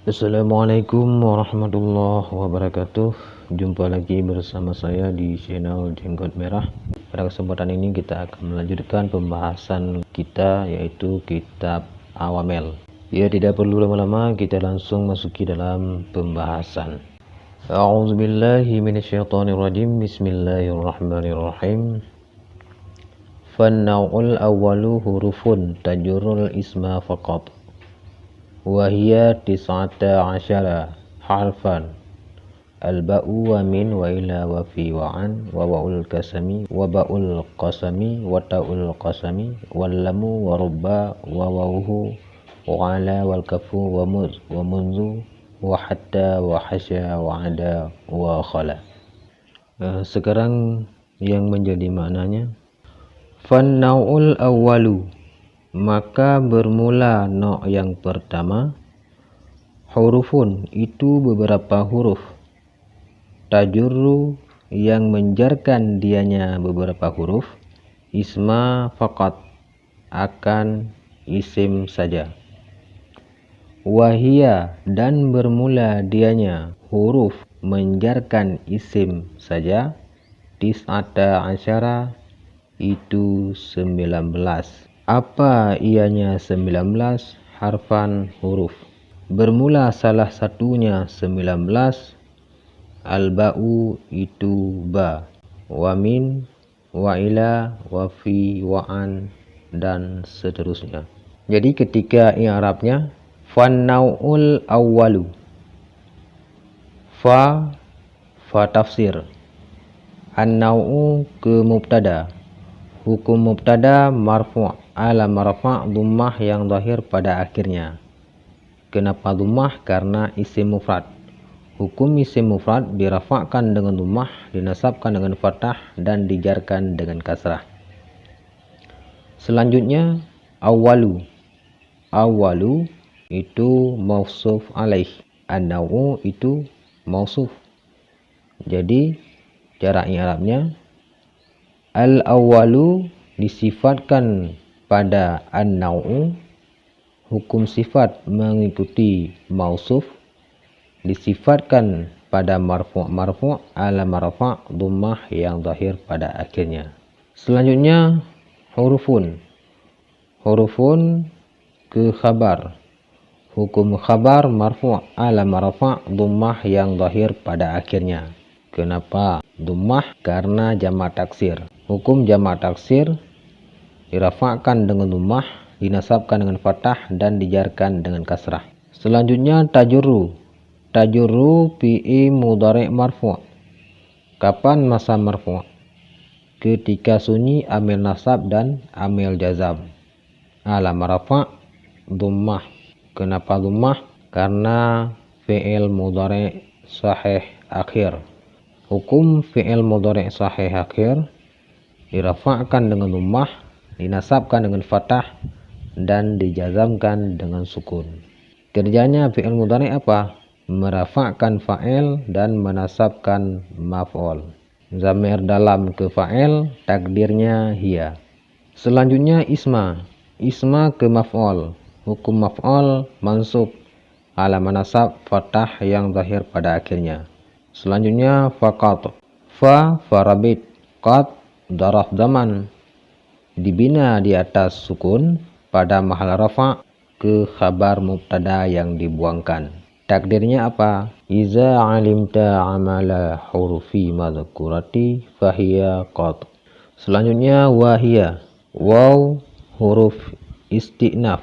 Assalamualaikum warahmatullahi wabarakatuh. Jumpa lagi bersama saya di channel Jenggot Merah. Pada kesempatan ini kita akan melanjutkan pembahasan kita, yaitu kitab Awamel. Ya, tidak perlu lama-lama, kita langsung masuki dalam pembahasan. A'udzubillahi minasyaitonirrajim. Bismillahirrahmanirrahim. Fannau'ul awwalu hurufun tajurul isma faqat wahia tis'ata asyara harfan al-ba'u wa min wa ila wa fi wa an wa wa'ul kasami wa ba'ul qasami wa ta'ul qasami wal lamu wa rubba wa wawuhu wa ala wal kafu wa muz wa munzu wa hatta wa hasya wa ada wa khala. Sekarang yang menjadi maknanya, fannau'ul awwalu, maka bermula no' yang pertama, hurufun, itu beberapa huruf, tajurru, yang menjarkan dianya beberapa huruf, isma faqat, akan isim saja, wahia, dan bermula dianya huruf menjarkan isim saja, tis'ata asyara, itu 19. Apa ianya 19? Harfan, huruf. Bermula salah satunya 19. Al-ba'u, itu ba. Wa min, wa ila, wa fi, wa an, dan seterusnya. Jadi ketika i'rabnya, fannau'ul awwalu. Fa tafsir. An-nau'u ke mubtada. Hukum mubtada marfu', alam marfa' dhammah yang zahir pada akhirnya. Kenapa dhammah? Karena isim mufrad. Hukum isim mufrad dirafa'kan dengan dhammah, dinasabkan dengan fathah, dan dijarkan dengan kasrah. Selanjutnya awwalu. Awwalu itu mausuf alaih. An-nau'u itu mausuf. Jadi cara i'rabnya, al-awwalu disifatkan pada an-nau'u, hukum sifat mengikuti mausuf, disifatkan pada marfu' ala marfa' dhammah yang zahir pada akhirnya. Selanjutnya hurufun. Hurufun ke khabar. Hukum khabar marfu' ala marfa' dhammah yang zahir pada akhirnya. Kenapa dhammah? Karena jamak taksir. Hukum jamak taksir dirafa'kan dengan dhammah, dinasabkan dengan fathah, dan dijarkan dengan kasrah. Selanjutnya tajurru. Tajurru fi'il mudhari' marfu'. Kapan masa marfu'? Ketika sunyi, amil nasab, dan amil jazam. Ala marfa' dhammah. Kenapa dhammah? Karena fi'il mudhari' sahih akhir. Hukum fi'il mudhari' sahih akhir dirafa'kan dengan dhammah, dinasabkan dengan fathah, dan dijazamkan dengan sukun. Kerjanya fi'il mudhari' apa? Merafa'kan fa'il dan menasabkan maf'ul. Zamir dalam ke fa'il, takdirnya hiya. Selanjutnya isma. Isma ke maf'ul. Hukum maf'ul mansub ala manasab fathah yang zahir pada akhirnya. Selanjutnya faqat. Farabit. Qat daraf zaman, dibina di atas sukun pada mahal rafa' ke khabar mubtada yang dibuangkan. Takdirnya apa? Iza alimta amala hurufi madhkurati fahiya qat. Selanjutnya wahia. Waw huruf istinaf.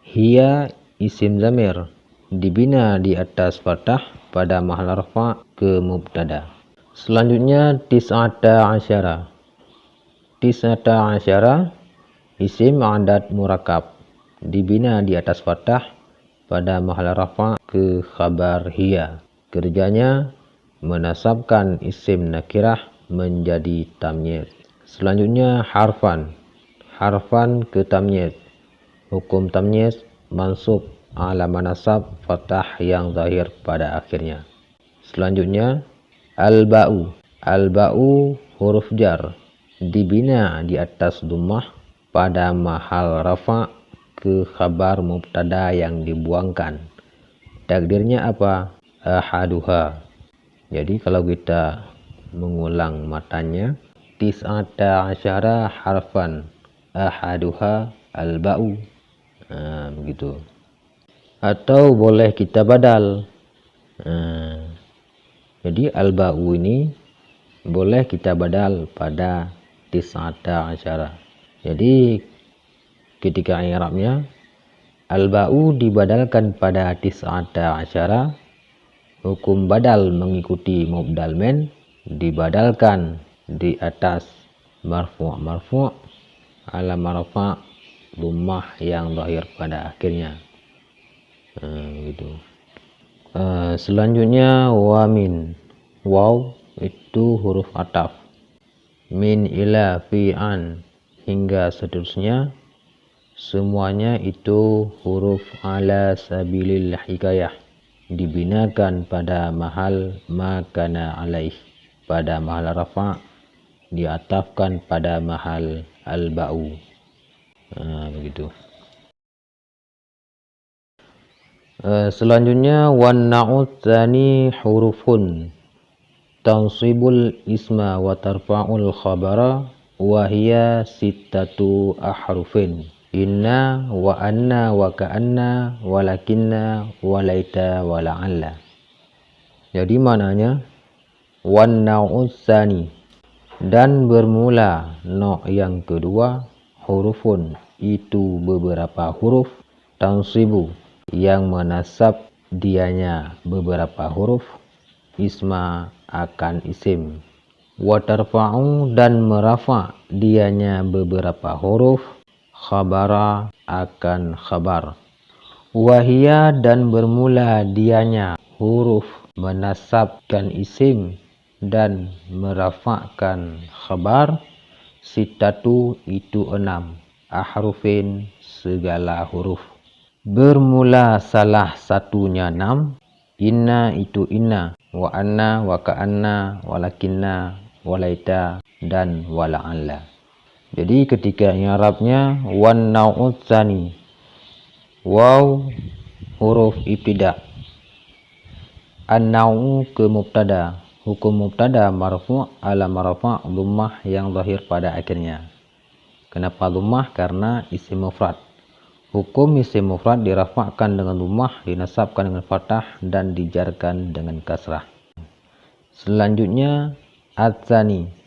Hiya isim zamir, dibina di atas fathah pada mahal rafa' ke mubtada. Selanjutnya tis'ata asyara. Tis'ata asyara isim adad murakab, dibina di atas fathah pada mahal rafa' ke khabar hiya. Kerjanya menasabkan isim nakirah menjadi tamyiz. Selanjutnya harfan. Harfan ke tamyiz. Hukum tamyiz mansub ala manasab fathah yang zahir pada akhirnya. Selanjutnya al-ba'u. Al-ba'u huruf jar, dibina di atas dhammah pada mahal rafa' ke khabar mubtada yang dibuangkan. Takdirnya apa? Ahaduha. Jadi kalau kita mengulang matanya, tis'ata asyara harfan, ahaduha al-ba'u. Nah, begitu. Atau boleh kita badal. Nah, jadi al-ba'u ini boleh kita badal pada tis'ata asyara. Jadi ketika i'rabnya al-ba'u dibadalkan pada tis'ata asyara, hukum badal mengikuti mubdal min dibadalkan di atas marfu' ala marfa' dhammah yang zahir pada akhirnya. Gitu. Selanjutnya wamin. Waw itu huruf ataf. Min, ila, fi, an hingga seterusnya semuanya itu huruf ala sabilil hikayah, dibinakan pada mahal makana alaih, pada mahal rafa, diatafkan pada mahal al-ba'u. Begitu. Selanjutnya wan na'ut tsani hurufun tansibul isma wa tarfa'ul khabara wa hiya sittatu ahrufin. Inna wa anna wa ka'anna walakinna walaita wa la'alla. Jadi maknanya wan na'ut tsani, dan bermula no' yang kedua, hurufun itu beberapa huruf, tansibu yang menasab dianya beberapa huruf, isma akan isim, wa tarfa'u dan merafa dianya beberapa huruf, khabara akan khabar, wahia dan bermula dianya huruf menasabkan isim dan merafa'kan khabar, sitatu itu 6, ahrufin segala huruf. Bermula salah satunya 6, inna itu inna, wa anna wa ka'anna walakinna walaita dan wala'alla. Jadi ketika i'rabnya wan nau'ut tsani, waw huruf ibtida, an-nau'u ke mubtada, hukum mubtada marfu' ala marfa' dhammah yang zahir pada akhirnya. Kenapa dhammah? Karena isim mufrad. Hukum isim mufrad dirafa'kan dengan dhammah, dinasabkan dengan fathah dan dijarkan dengan kasrah. Selanjutnya ats-tsani.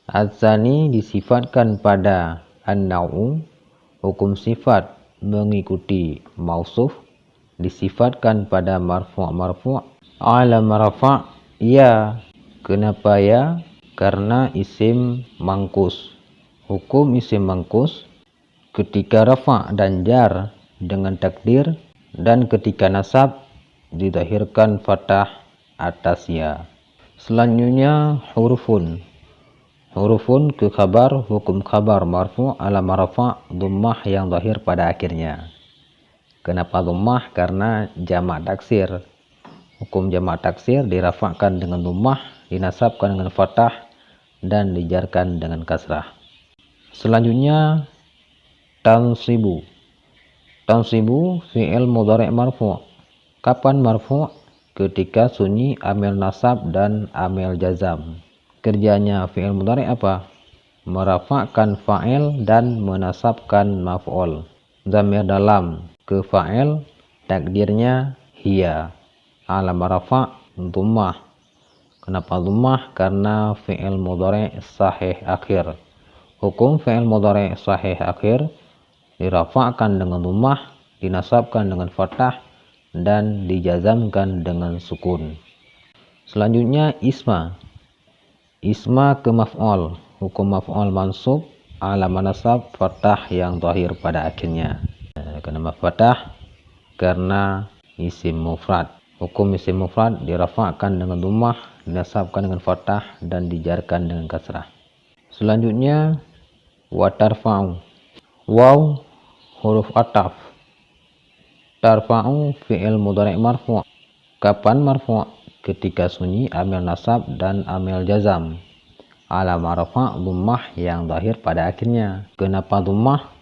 Ats-tsani disifatkan pada an-nau'u, hukum sifat mengikuti mausuf, disifatkan pada marfu' ala marfa' ya. Kenapa ya? Karena isim mangkus. Hukum isim mangkus ketika rafa' dan jar dengan takdir, dan ketika nasab didahirkan fathah atas ya. Selanjutnya hurufun. Hurufun ke khabar, hukum khabar marfu' ala marfa' dhammah yang zahir pada akhirnya. Kenapa dhammah? Karena jamak taksir. Hukum jamak taksir dirafa'kan dengan dhammah, dinasabkan dengan fathah dan dijarkan dengan kasrah. Selanjutnya tansibu. Tansibu fi'il mudhari' marfu'. Kapan marfu'? Ketika sunyi amil nasab dan amil jazam. Kerjanya fi'il mudhari' apa? Merafa'kan fa'il dan menasabkan maf'ul. Dhamir dalam ke fa'il, takdirnya hiya, ala marafa' dhammah. Kenapa dhammah? Karena fi'il mudhari' sahih akhir. Hukum fi'il mudhari' sahih akhir dirafa'kan dengan dhammah, dinasabkan dengan fathah dan dijazamkan dengan sukun. Selanjutnya isma. Isma ke maf'ul, hukum maf'ul mansub ala manasab fathah yang zahir pada akhirnya. Kenapa fathah? Karena isim mufrad. Hukum isim mufrad dirafa'kan dengan dhammah, dinasabkan dengan fathah dan dijarkan dengan kasrah. Selanjutnya wa tarfa'u. Waw huruf ataf. Tarfa'u fi'il mudhari' marfu'. Kapan marfu'? Ketika sunyi amil nasab dan amil jazam, ala marfa' dhammah yang zahir pada akhirnya. Kenapa dhammah?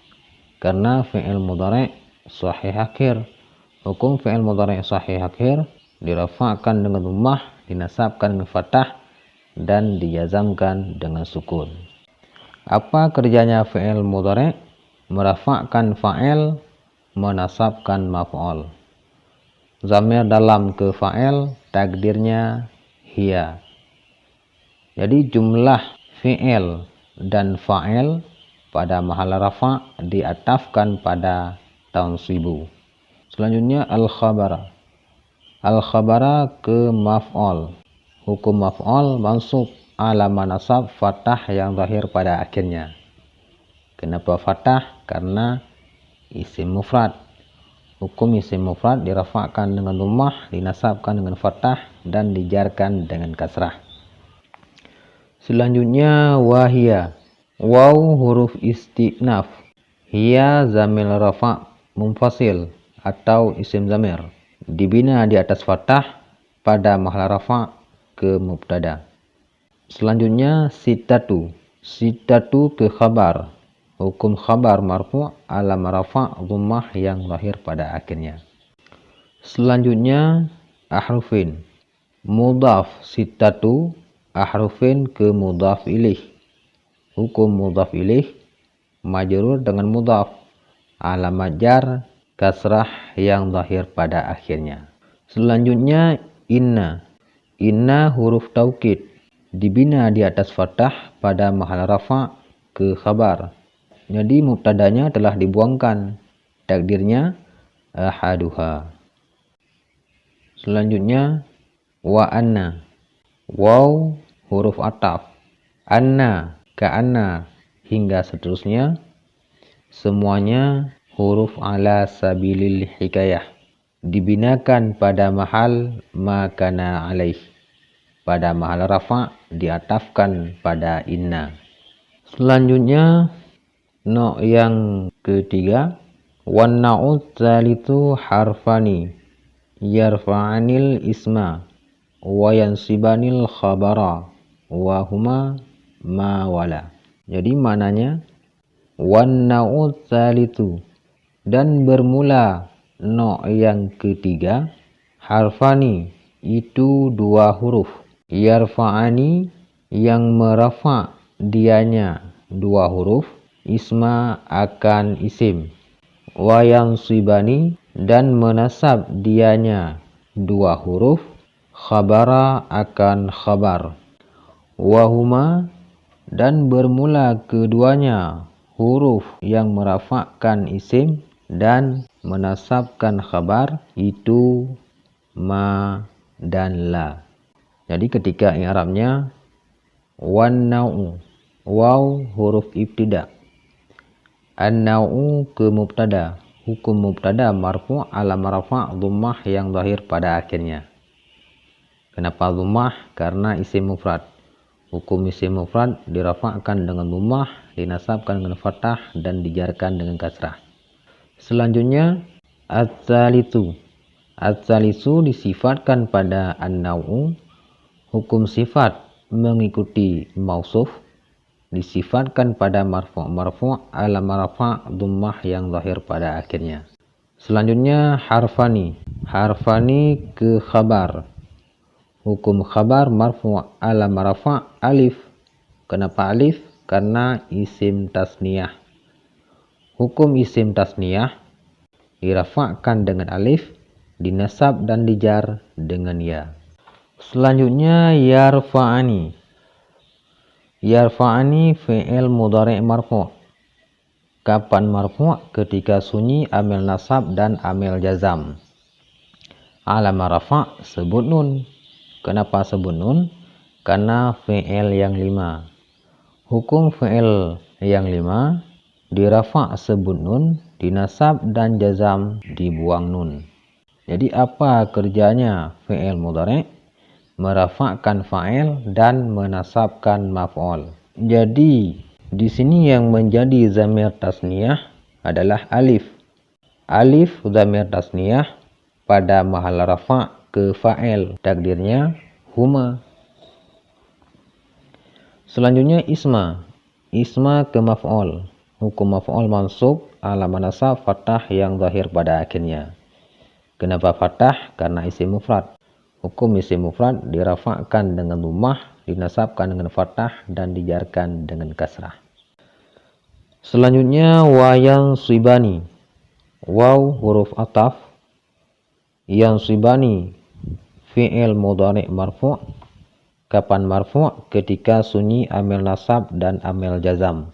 Karena fi'il mudhari' sahih akhir. Hukum fi'il mudhari' sahih akhir dirafa'kan dengan dhammah, dinasabkan dengan fathah, dan dijazamkan dengan sukun. Apa kerjanya fi'il mudhari'? Merafa'kan fa'il, menasabkan maf'ul. Zamir dalam ke fa'il, takdirnya hiya. Jadi jumlah fi'il dan fa'il pada mahal rafa' diatafkan pada tansibu. Selanjutnya al-khabara. Al-khabara ke maf'ul. Hukum maf'ul mansub ala manasab fathah yang zahir pada akhirnya. Kenapa fathah? Karena isim mufrad. Hukum isim mufrad dirafa'kan dengan dhammah, dinasabkan dengan fathah, dan dijarkan dengan kasrah. Selanjutnya wahia. Waw huruf istinaf. Hiya zamir rafa' munfasil atau isim zamir. Dibina di atas fathah pada mahal rafa' ke mubtada. Selanjutnya sitatu. Sitatu ke khabar. Hukum khabar marfu' ala rafa' dhammah yang lahir pada akhirnya. Selanjutnya ahrufin. Mudhaf sitatu, ahrufin ke mudhaf ilaih. Hukum mudhaf ilaih majrur dengan mudhaf, alamat jar kasrah yang lahir pada akhirnya. Selanjutnya inna. Inna huruf taukid, dibina di atas fathah pada mahal rafa' ke khabar. Jadi mubtadanya telah dibuangkan, takdirnya ahaduha. Selanjutnya wa anna. Waw huruf ataf, anna, ka'anna, hingga seterusnya, semuanya huruf ala sabilil hikayah, dibinakan pada mahal makana alaih. Pada mahal rafa' diatafkan pada inna. Selanjutnya yang ketiga, wan na'ud tsalitsu harfani yarfa'anil isma wa yansibanil khabara wa huma ma wala. Jadi maknanya wan na'ud tsalitsu, dan bermula yang ketiga, harfani itu dua huruf, yarfa'ani yang merafa' dianya dua huruf, isma akan isim, wa yansibani dan menasab dianya dua huruf, khabara akan khabar, wahuma dan bermula keduanya huruf yang merafa'kan isim dan menasabkan khabar, itu ma dan la. Jadi ketika i'rabnya wan na'u, waw huruf ibtida, an-na'u ke mubtada. Hukum mubtada marfu' ala rafa' dhammah yang zahir pada akhirnya. Kenapa dhammah? Karena isim mufrad. Hukum isim mufrad dirafa'kan dengan dhammah, dinasabkan dengan fathah, dan dijarkan dengan kasrah. Selanjutnya at-tsalitsu. At-tsalitsu disifatkan pada an-na'u. Hukum sifat mengikuti mausuf, disifatkan pada marfu' ala rafa' dhammah yang zahir pada akhirnya. Selanjutnya harfani. Harfani ke khabar. Hukum khabar marfu' ala rafa' alif. Kenapa alif? Karena isim tasniyah. Hukum isim tasniyah dirafa'kan dengan alif, dinasab dan dijar dengan ya. Selanjutnya yarfa'ani. Yarfa'ani fi'il mudhari' marfu'. Kapan marfu'? Ketika sunyi, amil nasab dan amil jazam. Alam rafa' sebut nun. Kenapa sebut nun? Karena fi'il yang 5. Hukum fi'il yang 5 dirafa' sebut nun, dinasab dan jazam dibuang nun. Jadi apa kerjanya fi'il mudhari'? Merafa'kan fa'il dan menasabkan maf'ul. Jadi di sini yang menjadi zamir tasniyah adalah alif. Alif zamir tasniyah pada mahal rafa' ke fa'il, takdirnya huma. Selanjutnya isma. Isma ke maf'ul. Hukum maf'ul mansub ala manasab fathah yang zahir pada akhirnya. Kenapa fathah? Karena isim mufrad. Hukum isim mufrad dirafa'kan dengan dhammah, dinasabkan dengan fathah, dan dijarkan dengan kasrah. Selanjutnya wayansibani. Waw huruf ataf. Yansibani fi'il mudhari' marfu'. Kapan marfu'? Ketika sunyi amil nasab dan amil jazam.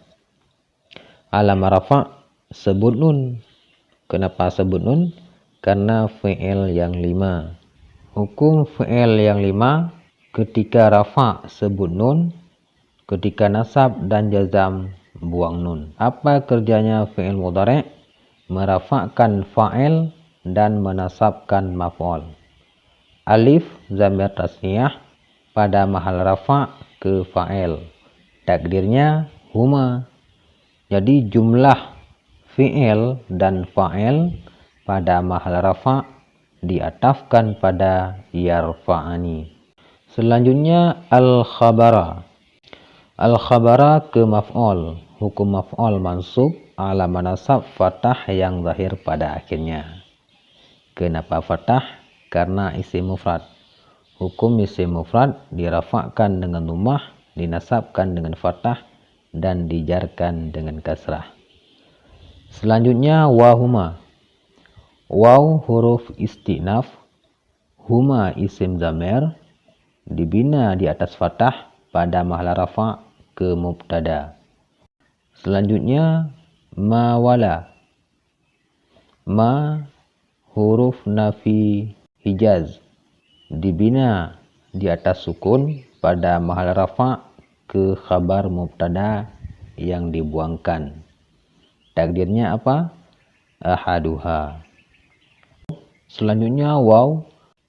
Alam rafa' sebut nun. Kenapa sebut nun? Karena fi'il yang 5. Hukum fi'il yang 5, ketika rafa' sebut nun, ketika nasab dan jazam buang nun. Apa kerjanya fi'il mudhari'? Merafa'kan fa'il dan menasabkan maf'ul. Alif zamir tasniyah pada mahal rafa' ke fa'il. Takdirnya huma. Jadi jumlah fi'il dan fa'il pada mahal rafa' diatafkan pada yarfa'ani. Selanjutnya al-khabara. Al-khabara ke maf'ul. Hukum maf'ul mansub ala manasab fathah yang zahir pada akhirnya. Kenapa fathah? Karena isim mufrad. Hukum isim mufrad dirafa'kan dengan dhammah, dinasabkan dengan fathah, dan dijarkan dengan kasrah. Selanjutnya wahuma. Waw huruf istinaf, huma isim zamir, dibina di atas fathah pada mahal rafa' ke mubtada. Selanjutnya ma wala. Ma huruf nafi hijaz, dibina di atas sukun pada mahal rafa' ke khabar mubtada yang dibuangkan. Takdirnya apa? Ahaduha. Selanjutnya waw.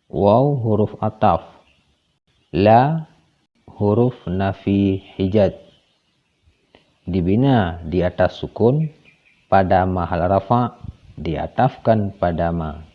Waw huruf ataf. La huruf nafi hijaz, dibina di atas sukun pada mahal rafa' diatafkan pada ma.